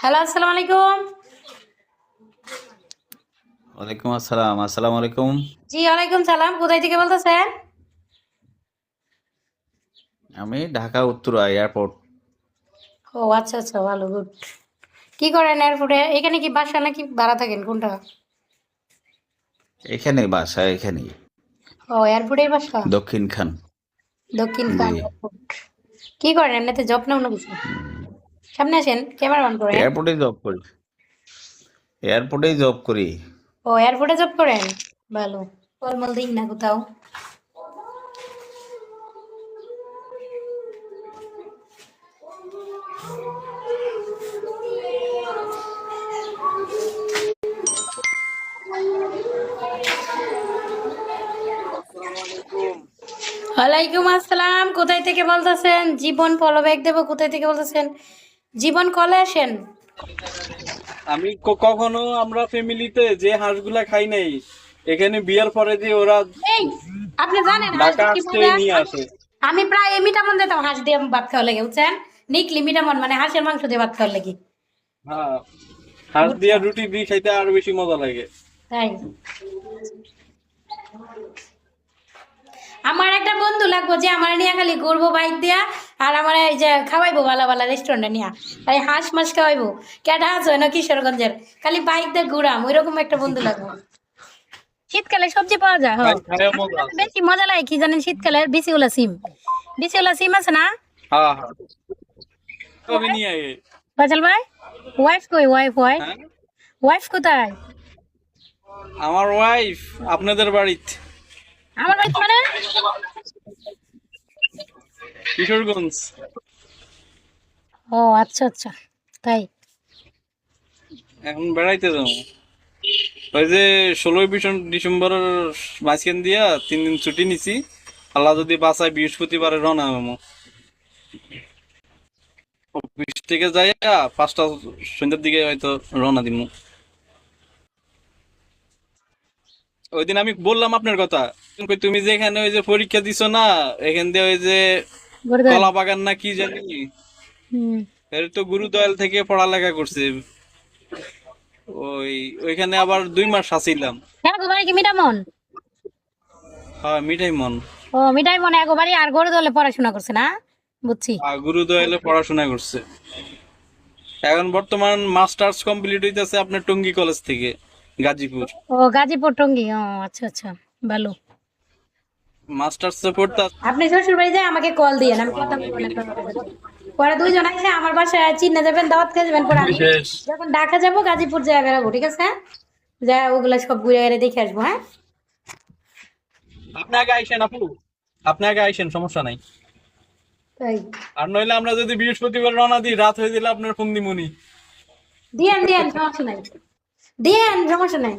Hello, আসসালামু আলাইকুম। ওয়ালাইকুম আসসালাম। আসসালামু আলাইকুম। জি, ওয়ালাইকুম সালাম। কোথায় থেকে বলতেছেন? আমি ঢাকা উত্তরা এয়ারপোর্ট। ও আচ্ছা আচ্ছা, ভালো, গুড। কি করেন এয়ারপোর্টে? এখানে কি বাসা নাকি ভাড়া থাকেন, কোনটা? এখানেই বাসা, এখানেই ও, এয়ারপোর্টেই বাসা। দক্ষিণ খান। দক্ষিণ জি। খান এয়ারপোর্ট। কি করেন এমনিতে, জব না অন্য কিছু? সামনে আসেন, ক্যামেরা অন করেন। এয়ারপোর্টেই জব করি। এয়ারপোর্টেই জব করি। ও, এয়ারপোর্টে জব করেন, ভালো। ফলমল দিন না কোথাও? ওয়ালাইকুম আসসালাম। কোথায় থেকে বলতেছেন? জীবন পলব্যাগ দেবো। কোথায় থেকে বলতেছেন? জীবন, কলে আসেন। আমি কখনো আমরা ফ্যামিলিতে যে হাঁসগুলা খাই নাই, এখানে বিয়ার পরে যে ওরা এই, আপনি জানেন হাঁস ঢাকা দিয়ে কি আসতে মজা? নিয়ে আসে। আমি প্রায় মিটামন দিতাম হাঁস দিয়ে ভাত খাওয়া লাগে, বুঝছেন? নিকলি মিটামন মানে হাঁসের মাংস দিয়ে ভাত খাওয়ার লাগে। হ্যাঁ, হাঁস দিয়া বুঝছেন? রুটি দিয়ে খাইতে আরো বেশি মজা লাগে। তাই আমার একটা বন্ধু লাগবো যে আমার নিয়ে খালি ঘুরবো বাইক দিয়া, আর আমার এই যে খাওয়াইবো ভালো ভালো রেস্টুরেন্টে নিয়ে, তাই হাঁস মাস খাওয়াইবো। কেটা হাঁস হয় না কিশোরগঞ্জের, খালি বাইক দিয়ে ঘুরাম, ওই রকম একটা বন্ধু লাগবো। শীতকালে সবজি পাওয়া যায়। ভাই খাইয়া মজা আছে। বেশি মজা লাগে কি জানেন? শীতকালে বিসিওলা সিম, বিসিওলা সিম আছে না? হ্যাঁ হ্যাঁ, কবে নিয়ে আয়ে? ফয়সাল ভাই, ওয়াইফ কই? ওয়াইফ ওয়াইফ হ্যাঁ, ওয়াইফ কোথায়? আমার ওয়াইফ আপনাদের বাড়িতে আমার বাড়িতে মানে? কিশোরগঞ্জ। ও আচ্ছা আচ্ছা, তাই। এখন বেড়াইতে যাবো। ওই যে 16ই ডিসেম্বরের মাঝখান দিয়া 3 দিন ছুটি নিছি। আল্লাহ যদি বাঁচায় বৃহস্পতিবারে রওনা হবো। অফিস থেকে যাইয়া 5টা সন্ধ্যার দিকে হয়তো রওনা দিব। ওই দিন আমি বললাম আপনার কথা, তুমি যে এখানে ওই যে পরীক্ষা দিছো না, এখান দিয়ে ওই যে গুরুদান। কলা বাগান না কি জানি, হুম। এর তো গুরুদয়াল থেকে পড়ালেখা করছে। ওই ওইখানে আবার 2 মাস আছিলাম। হ্যাঁ, গোবারি কি মিঠামন? হ্যাঁ, মিঠাই মন। ও, মিঠাই মনে একবারই আর গরু দলে পড়াশোনা করছে না? বুঝছি। আর গুরুদয়ালে পড়াশোনা করছে। এখন বর্তমান মাস্টার্স কমপ্লিট হইতেছে আপনার টঙ্গী কলেজ থেকে, গাজীপুর। ও, গাজীপুর টঙ্গী। ও আচ্ছা আচ্ছা, ভালো। মাস্টার্স পড়তে আপনি শ্বশুর বাড়ি যায় আমাকে কল দিয়ে আমি কথা বলবো না আপনার সাথে। পরে দুইজন আসে আমার বাসায় চিনে যাবেন, দাওয়াত খেয়ে যাবেন, পরে আমি বিশেষ। যখন ঢাকা যাবো গাজীপুর যায় বেড়াবো, ঠিক আছে? যা ওগুলা সব ঘুরে ঘুরে দেখে আসবো, হ্যাঁ? আপনি আগে আইসেন আপু, আপনি আগে আইসেন, সমস্যা নাই। তাই। আর নইলে আমরা যদি বৃহস্পতিবার রওনা দিই, রাত হয়ে দিলে আপনার ফোন দিমুনি। দিয়েন দিয়েন, সমস্যা নাই। দিয়েন, সমস্যা নাই।